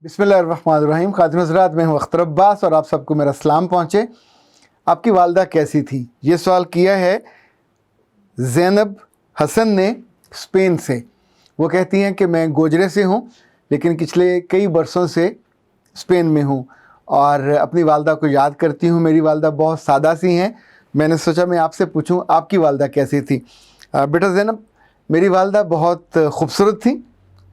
बिस्मिल्लाहिर्रहमानिर्रहीम। खातिन हज़रात, मैं हूँ अख्तर अब्बास और आप सबको मेरा सलाम पहुँचे। आपकी वालदा कैसी थी? ये सवाल किया है ज़ैनब हसन ने स्पेन से। वो कहती हैं कि मैं गोजरे से हूँ लेकिन पिछले कई बरसों से स्पेन में हूँ और अपनी वालदा को याद करती हूँ। मेरी वालदा बहुत सादा सी हैं। मैंने सोचा मैं आपसे पूछूँ आपकी वालदा कैसी थी। बेटा ज़ैनब, मेरी वालदा बहुत खूबसूरत थी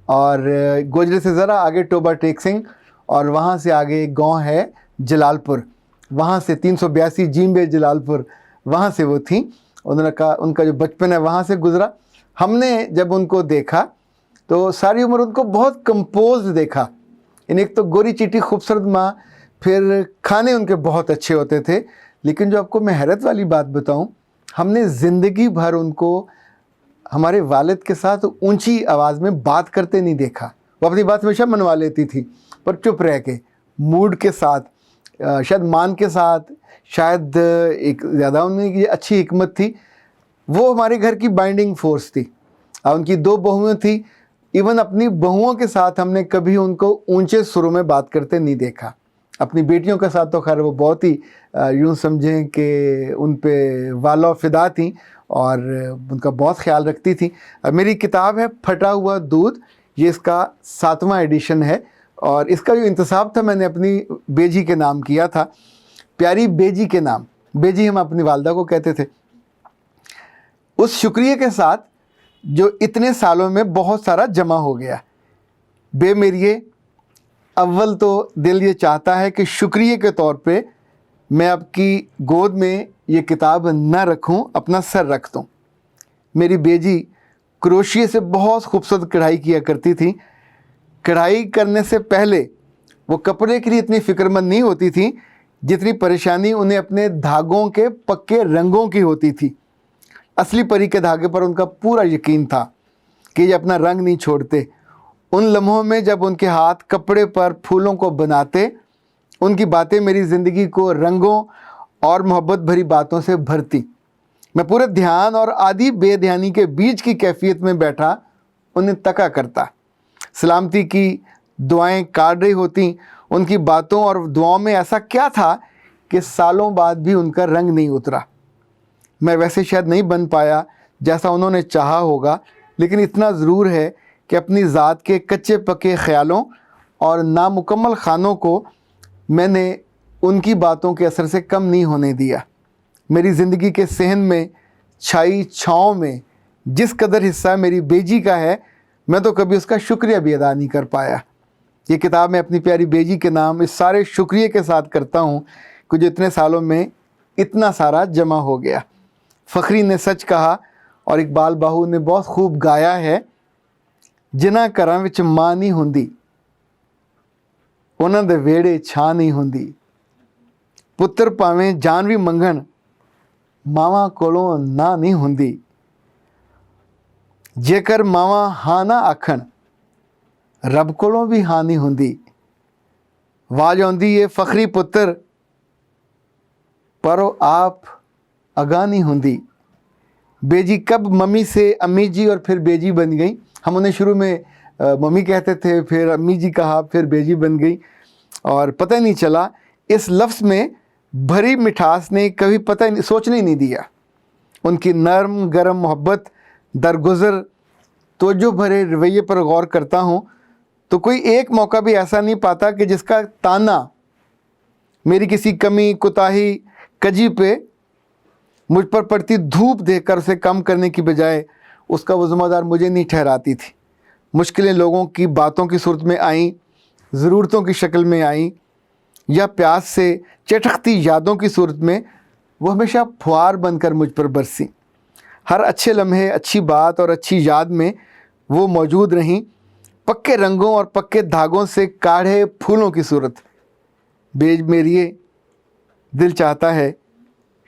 और गोजरे से ज़रा आगे टोबा टेक सिंह और वहाँ से आगे एक गांव है जलालपुर, वहाँ से 382 जींबे जलालपुर, वहाँ से वो थी। उनका जो बचपन है वहाँ से गुज़रा। हमने जब उनको देखा तो सारी उम्र उनको बहुत कंपोज देखा। एक तो गोरी चीटी खूबसूरत माँ, फिर खाने उनके बहुत अच्छे होते थे। लेकिन जो आपको मैं हैरत वाली बात बताऊँ, हमने ज़िंदगी भर उनको हमारे वालिद के साथ ऊंची आवाज़ में बात करते नहीं देखा। वो अपनी बात हमेशा मनवा लेती थी पर चुप रह के, मूड के साथ, शायद मान के साथ, शायद एक ज़्यादा उनकी अच्छी हिकमत थी। वो हमारे घर की बाइंडिंग फोर्स थी। उनकी 2 बहुएं थी। इवन अपनी बहुओं के साथ हमने कभी उनको ऊंचे सुरों में बात करते नहीं देखा। अपनी बेटियों के साथ तो खैर वो बहुत ही यूँ समझें कि उन पे वाला फिदा थी और उनका बहुत ख्याल रखती थी। मेरी किताब है फटा हुआ दूध, ये इसका 7वां एडिशन है और इसका जो इंतसाब था मैंने अपनी बेजी के नाम किया था, प्यारी बेजी के नाम। बेजी हम अपनी वालदा को कहते थे। उस शुक्रिया के साथ जो इतने सालों में बहुत सारा जमा हो गया। बे मेरिए, अव्वल तो दिल ये चाहता है कि शुक्रिया के तौर पे मैं आपकी गोद में ये किताब न रखूं, अपना सर रख दूं। मेरी बेजी क्रोशिये से बहुत खूबसूरत कढ़ाई किया करती थी। कढ़ाई करने से पहले वो कपड़े के लिए इतनी फ़िक्रमंद नहीं होती थी जितनी परेशानी उन्हें अपने धागों के पक्के रंगों की होती थी। असली परी के धागे पर उनका पूरा यकीन था कि ये अपना रंग नहीं छोड़ते। उन लम्हों में जब उनके हाथ कपड़े पर फूलों को बनाते, उनकी बातें मेरी ज़िंदगी को रंगों और मोहब्बत भरी बातों से भरती। मैं पूरे ध्यान और आधी बेध्यानी के बीच की कैफियत में बैठा उन्हें तका करता। सलामती की दुआएं काट रही होती। उनकी बातों और दुआओं में ऐसा क्या था कि सालों बाद भी उनका रंग नहीं उतरा। मैं वैसे शायद नहीं बन पाया जैसा उन्होंने चाहा होगा, लेकिन इतना ज़रूर है कि अपनी ज़ात के कच्चे पक्के ख़्यालों और नामुकम्मल खानों को मैंने उनकी बातों के असर से कम नहीं होने दिया। मेरी ज़िंदगी के सहन में छाई छाँव में जिस कदर हिस्सा मेरी बेजी का है, मैं तो कभी उसका शुक्रिया भी अदा नहीं कर पाया। ये किताब मैं अपनी प्यारी बेजी के नाम इस सारे शुक्रिया के साथ करता हूँ कि जो इतने सालों में इतना सारा जमा हो गया। फ़खरी ने सच कहा और इकबाल बाहू ने बहुत खूब गाया है, जिन्हां घरां विच मां नहीं हुंदी उन्हां दे वेड़े छां नहीं हुंदी। पुत्तर भावें जान भी मंगण मावां कोलों ना नहीं हुंदी। जेकर मावां हाँ ना आखण रब कोलों भी हाँ नहीं हुंदी। आवाज़ आउंदी है फ़खरी पुत्तर पर आप अगा नहीं हुंदी। बेजी कब मम्मी से अम्मी जी और फिर बेजी बन गई। हम उन्हें शुरू में मम्मी कहते थे, फिर अम्मी जी कहा, फिर बेजी बन गई और पता ही नहीं चला। इस लफ्ज़ में भरी मिठास ने कभी पता ही नहीं, सोचने ही नहीं दिया। उनकी नरम गरम मोहब्बत दरगुजर तवज्जो भरे रवैये पर गौर करता हूँ तो कोई एक मौका भी ऐसा नहीं पाता कि जिसका ताना मेरी किसी कमी कोताही कजी पे मुझ पर पड़ती धूप देखकर उसे कम करने की बजाय उसका वो ज़िम्मेदार मुझे नहीं ठहराती थी। मुश्किलें लोगों की बातों की सूरत में आईं, ज़रूरतों की शक्ल में आईं या प्यास से चटकती यादों की सूरत में, वो हमेशा फुहार बनकर मुझ पर बरसी। हर अच्छे लम्हे, अच्छी बात और अच्छी याद में वो मौजूद रहीं, पक्के रंगों और पक्के धागों से काढ़े फूलों की सूरत। बेज मेरिए, दिल चाहता है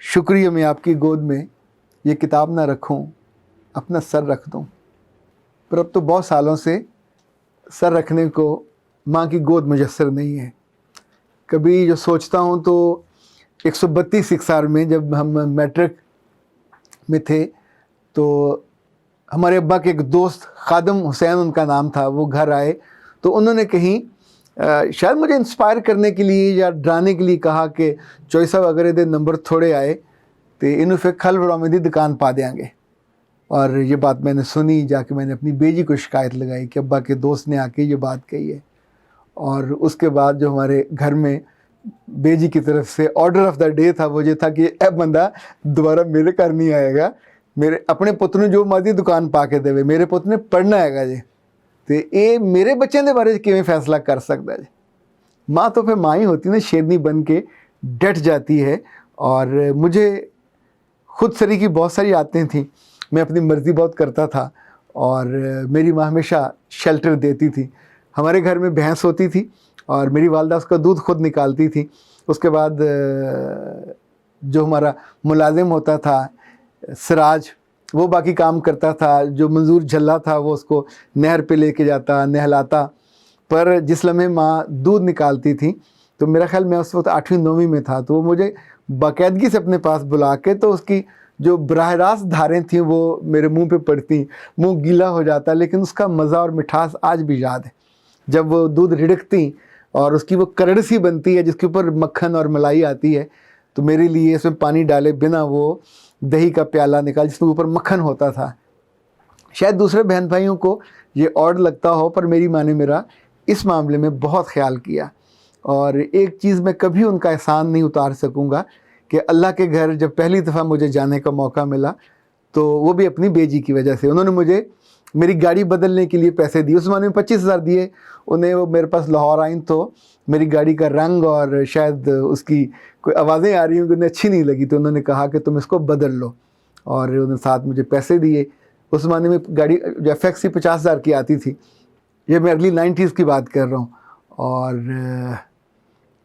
शुक्रिया मैं आपकी गोद में ये किताब ना रखूं, अपना सर रख दूं। पर अब तो बहुत सालों से सर रखने को माँ की गोद मुयस्सर नहीं है। कभी जो सोचता हूँ तो 132 इकसार में जब हम मैट्रिक में थे तो हमारे अब्बा के एक दोस्त खादम हुसैन उनका नाम था, वो घर आए तो उन्होंने कहीं ਸ਼ਾਇਦ ਮੁਝੇ ਇੰਸਪਾਇਰ ਕਰਨੇ ਕੇ ਲਈ ਜਾਂ ਡਰਾने के लिए कहा कि ਚੋਈ ਸਾਹਿਬ ਅਗਰ ਇਹਦੇ ਨੰਬਰ ਥੋੜੇ ਆਏ तो इन्हों फिर खल बड़ामे की दुकान पा देंगे। और ये बात मैंने सुनी, जाके मैंने अपनी बेजी को शिकायत लगाई कि अब्बा के दोस्त ने आके ये बात कही है। और उसके बाद जो हमारे घर में बेजी की तरफ से ऑर्डर ऑफ द डे था वो ये था कि अब बंदा दोबारा मेरे घर नहीं आएगा, मेरे अपने पुत्र ने जो मर्जी दुकान पा के देवे, मेरे पुत्र ने पढ़ना हैगा जी, तो ये मेरे बच्चों के बारे किवें फैसला कर सकता जी। माँ तो फिर माँ ही होती ना, शेरनी बन के डट जाती है। और मुझे खुद सरी की बहुत सारी आदतें थी, मैं अपनी मर्ज़ी बहुत करता था और मेरी माँ हमेशा शेल्टर देती थी। हमारे घर में भैंस होती थी और मेरी वालदा उसका दूध खुद निकालती थी। उसके बाद जो हमारा मुलाजिम होता था सिराज, वो बाकी काम करता था। जो मंजूर झल्ला था वो उसको नहर पे लेके जाता, नहलाता। पर जिस लम्हे माँ दूध निकालती थी तो मेरा ख्याल मैं उस वक्त 8वीं 9वीं में था, तो वो मुझे बाकायदगी से अपने पास बुला के तो उसकी जो बराह रास्त धारें थीं वो मेरे मुंह पे पड़ती, मुंह गीला हो जाता, लेकिन उसका मज़ा और मिठास आज भी याद है। जब वो दूध रिड़कती और उसकी वो करड़ सी बनती है जिसके ऊपर मक्खन और मलाई आती है, तो मेरे लिए इसमें पानी डाले बिना वो दही का प्याला निकाल जिसके ऊपर मक्खन होता था। शायद दूसरे बहन भाइयों को ये ऑड लगता हो, पर मेरी माँ ने मेरा इस मामले में बहुत ख्याल किया। और एक चीज़ मैं कभी उनका एहसान नहीं उतार सकूँगा कि अल्लाह के घर जब पहली दफ़ा मुझे जाने का मौका मिला तो वो भी अपनी बेजी की वजह से। उन्होंने मुझे मेरी गाड़ी बदलने के लिए पैसे दिए, उस ज़माने में 25,000 दिए उन्हें। वो मेरे पास लाहौर आई तो मेरी गाड़ी का रंग और शायद उसकी कोई आवाज़ें आ रही होंगी, उन्हें अच्छी नहीं लगी, तो उन्होंने कहा कि तुम इसको बदल लो, और उन्होंने साथ मुझे पैसे दिए। उस ज़माने में गाड़ी जो FX 50,000 की आती थी, ये मैं अर्ली 90s की बात कर रहा हूँ। और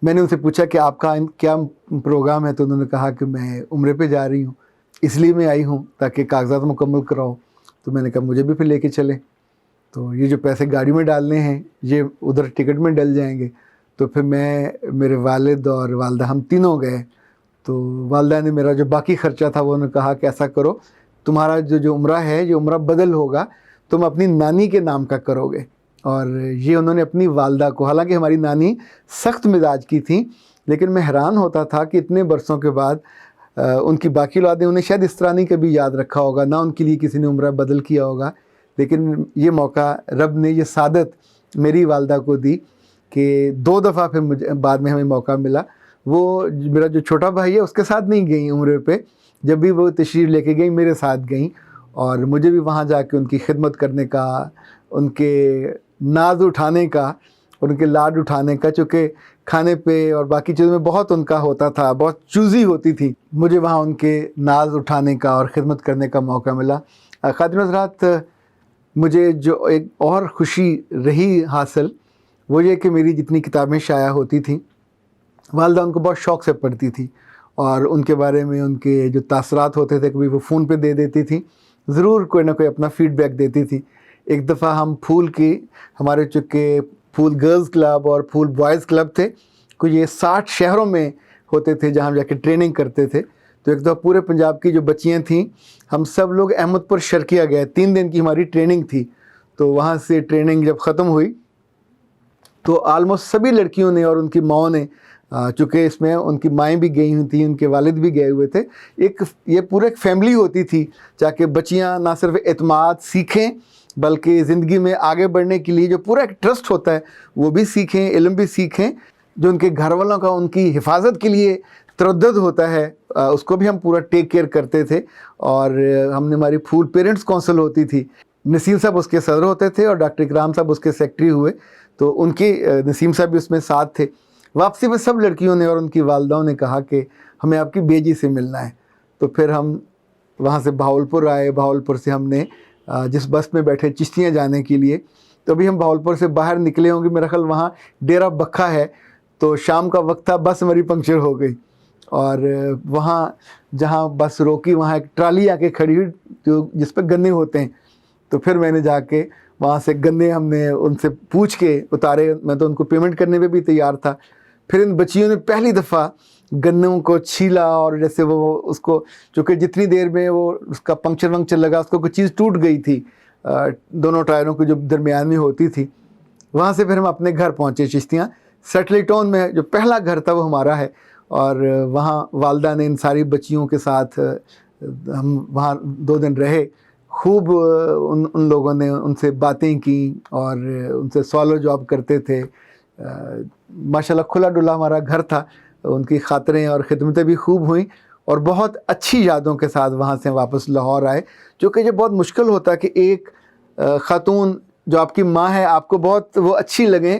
मैंने उनसे पूछा कि आपका क्या प्रोग्राम है, तो उन्होंने कहा कि मैं उम्रे पे जा रही हूँ, इसलिए मैं आई हूँ ताकि कागजात मुकम्मल कराओ। तो मैंने कहा मुझे भी फिर लेके चले, तो ये जो पैसे गाड़ी में डालने हैं ये उधर टिकट में डल जाएंगे। तो फिर मैं, मेरे वालिद और वालदा हम तीनों गए। तो वालदा ने मेरा जो बाकी ख़र्चा था वो उन्होंने कहा कि ऐसा करो, तुम्हारा जो उम्रा है ये उम्रा बदल होगा, तुम अपनी नानी के नाम का करोगे। और ये उन्होंने अपनी वालदा को, हालांकि हमारी नानी सख्त मिजाज की थी, लेकिन मैं हैरान होता था कि इतने बरसों के बाद उनकी बाकी औलादें उन्हें शायद इस तरह नहीं कभी याद रखा होगा, ना उनके लिए किसी ने उम्रा बदल किया होगा। लेकिन ये मौका रब ने, ये सादत मेरी वालदा को दी कि 2 दफ़ा फिर मुझे बाद में हमें मौका मिला। वो मेरा जो छोटा भाई है उसके साथ नहीं गई उम्रे पे, जब भी वो तशरीफ़ लेके गई मेरे साथ गई। और मुझे भी वहाँ जाके उनकी खिदमत करने का, उनके नाज उठाने का, उनके लाड उठाने का, चूँकि खाने पे और बाकी चीज़ों में बहुत उनका होता था, बहुत चूज़ी होती थी, मुझे वहाँ उनके नाज उठाने का और ख़िदमत करने का मौका मिला। ख़ातिन हज़रात, मुझे जो एक और ख़ुशी रही हासिल वो ये कि मेरी जितनी किताबें शाया होती थी वालदा उनको बहुत शौक़ से पढ़ती थी, और उनके बारे में उनके जो तासरात होते थे कभी वो फ़ोन पे दे देती थी, ज़रूर कोई ना कोई अपना फ़ीडबैक देती थी। एक दफ़ा हम फूल की, हमारे चूँकि फूल गर्ल्स क्लब और फूल बॉयज़ क्लब थे, कोई ये 60 शहरों में होते थे जहाँ हम जाके ट्रेनिंग करते थे। तो एक दफ़ा पूरे पंजाब की जो बच्चियाँ थीं, हम सब लोग अहमदपुर शर्किया गए, 3 दिन की हमारी ट्रेनिंग थी। तो वहाँ से ट्रेनिंग जब ख़त्म हुई तो आलमोस्ट सभी लड़कियों ने और उनकी माओं ने, चूँकि इसमें उनकी माएँ भी गई हुई थी, उनके वालिद भी गए हुए थे, ये पूरे एक फैमिली होती थी, ताकि बच्चियाँ ना सिर्फ एतमाद सीखें बल्कि ज़िंदगी में आगे बढ़ने के लिए जो पूरा एक ट्रस्ट होता है वो भी सीखें, इल्म भी सीखें। जो उनके घर वालों का उनकी हिफाजत के लिए तरद्दुद होता है उसको भी हम पूरा टेक केयर करते थे। और हमने, हमारी फूल पेरेंट्स काउंसिल होती थी, नसीम साहब उसके सदर होते थे और डॉक्टर इकराम साहब उसके सेक्रेटरी हुए, तो उनके नसीम साहब भी उसमें साथ थे। वापसी में सब लड़कियों ने और उनकी वालदाओं ने कहा कि हमें आपकी बेजी से मिलना है। तो फिर हम वहाँ से बहावलपुर आए, बहावलपुर से हमने जिस बस में बैठे चिश्तियाँ जाने के लिए, तो अभी हम बहावलपुर से बाहर निकले होंगे, मेरा ख्याल वहाँ डेरा बक्खा है, तो शाम का वक्त था, बस हमारी पंक्चर हो गई। और वहाँ जहाँ बस रोकी वहाँ एक ट्राली आके खड़ी हुई जो जिस पर गन्ने होते हैं, तो फिर मैंने जाके वहाँ से गन्ने हमने उनसे पूछ के उतारे, मैं तो उनको पेमेंट करने पे भी तैयार था। फिर इन बच्चियों ने पहली दफ़ा गन्नों को छीला, और जैसे वो उसको, चूँकि जितनी देर में वो उसका पंक्चर लगा, उसको कोई चीज़ टूट गई थी दोनों टायरों के जो दरमियान में होती थी, وہاں سے پھر ہم اپنے گھر پہنچے چشتیاں. سیٹلی ٹاؤن میں جو پہلا گھر تھا وہ ہمارا ہے, اور وہاں والدہ نے ان ساری بچیوں کے ساتھ ہم وہاں 2 دن رہے. خوب ان لوگوں نے ان سے باتیں کی اور ان سے سوال و جواب کرتے تھے. ماشاءاللہ کھلا ڈلا ہمارا گھر تھا. ان کی خاطریں اور خدمتیں بھی خوب ہوئیں, اور بہت اچھی یادوں کے ساتھ وہاں سے واپس لاہور آئے. چونکہ یہ بہت مشکل ہوتا ہے کہ ایک خاتون جو آپ کی ماں ہے, آپ کو بہت وہ اچھی لگیں,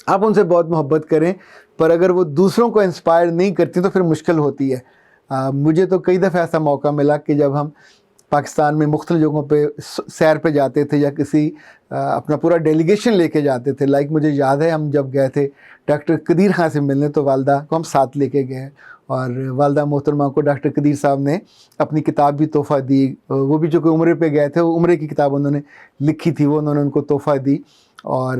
آپ ان سے بہت محبت کریں, پر اگر وہ دوسروں کو انسپائر نہیں کرتی تو پھر مشکل ہوتی ہے. مجھے تو کئی دفعہ ایسا موقع ملا کہ جب ہم پاکستان میں مختلف جگہوں پہ سیر پہ جاتے تھے یا کسی اپنا پورا ڈیلیگیشن لے کے جاتے تھے. لائک مجھے یاد ہے ہم جب گئے تھے ڈاکٹر قدیر خان سے ملنے, تو والدہ کو ہم ساتھ لے کے گئے, اور والدہ محترمہ کو ڈاکٹر قدیر صاحب نے اپنی کتاب بھی تحفہ دی. وہ بھی جو کہ عمرے پہ گئے تھے, وہ عمرے کی کتاب انہوں نے لکھی تھی, وہ انہوں نے ان کو تحفہ دی. اور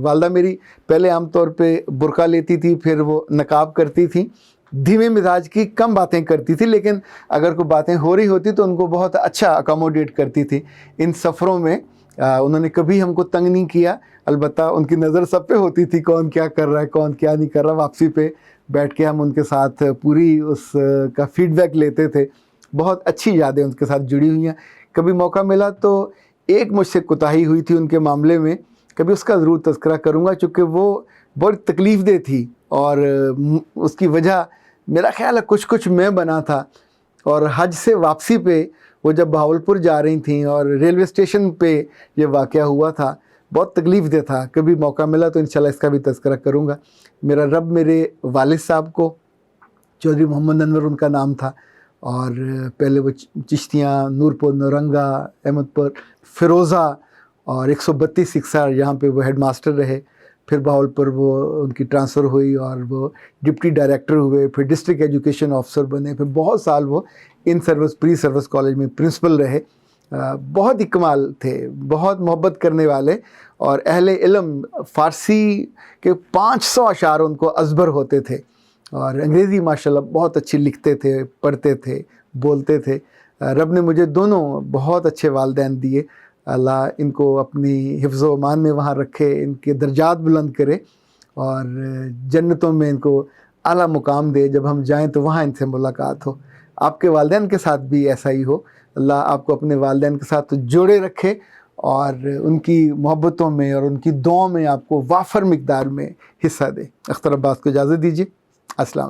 والدہ میری پہلے عام طور پہ برقع لیتی تھی, پھر وہ نقاب کرتی تھی, دھیمے مزاج کی, کم باتیں کرتی تھی, لیکن اگر کوئی باتیں ہو رہی ہوتی تو ان کو بہت اچھا اکاموڈیٹ کرتی تھی. ان سفروں میں انہوں نے کبھی ہم کو تنگ نہیں کیا. البتہ ان کی نظر سب پہ ہوتی تھی, کون کیا کر رہا ہے, کون کیا نہیں کر رہا. واپسی پہ بیٹھ کے ہم ان کے ساتھ پوری اس کا فیڈ بیک لیتے تھے. بہت اچھی یادیں ان کے ساتھ جڑی ہوئی ہیں. کبھی موقع ملا تو ایک مجھ سے کوتاہی ہوئی تھی ان کے معاملے میں, کبھی اس کا ضرور تذکرہ کروں گا, چونکہ وہ بہت تکلیف دہ تھی, اور اس کی وجہ میرا خیال ہے کچھ میں بنا تھا. اور حج سے واپسی پہ وہ جب بہاولپور جا رہی تھیں اور ریلوے اسٹیشن پہ یہ واقعہ ہوا تھا, بہت تکلیف دہ تھا. کبھی موقع ملا تو انشاءاللہ اس کا بھی تذکرہ کروں گا. میرا رب میرے والد صاحب کو, چودھری محمد انور ان کا نام تھا, اور پہلے وہ چشتیاں, نورپور, نورنگا, احمد پور, فیروزہ اور 132 سکسر یہاں پہ وہ ہیڈ ماسٹر رہے. پھر بہاولپور وہ ان کی ٹرانسفر ہوئی اور وہ ڈپٹی ڈائریکٹر ہوئے, پھر ڈسٹرکٹ ایجوکیشن آفیسر بنے, پھر بہت سال وہ ان سروس پری سروس کالج میں پرنسپل رہے. بہت ہی کمال تھے, بہت محبت کرنے والے, اور اہل علم. فارسی کے 500 اشعار ان کو ازبر ہوتے تھے, اور انگریزی ماشاءاللہ بہت اچھی لکھتے تھے, پڑھتے تھے, بولتے تھے. رب نے مجھے دونوں بہت اچھے والدین دیے. اللہ ان کو اپنی حفظ و امان میں وہاں رکھے, ان کے درجات بلند کرے, اور جنتوں میں ان کو اعلیٰ مقام دے. جب ہم جائیں تو وہاں ان سے ملاقات ہو. آپ کے والدین کے ساتھ بھی ایسا ہی ہو. اللہ آپ کو اپنے والدین کے ساتھ جوڑے رکھے, اور ان کی محبتوں میں اور ان کی دعاؤں میں آپ کو وافر مقدار میں حصہ دے. اختر عباس کو اجازت دیجیے. السلام علیکم.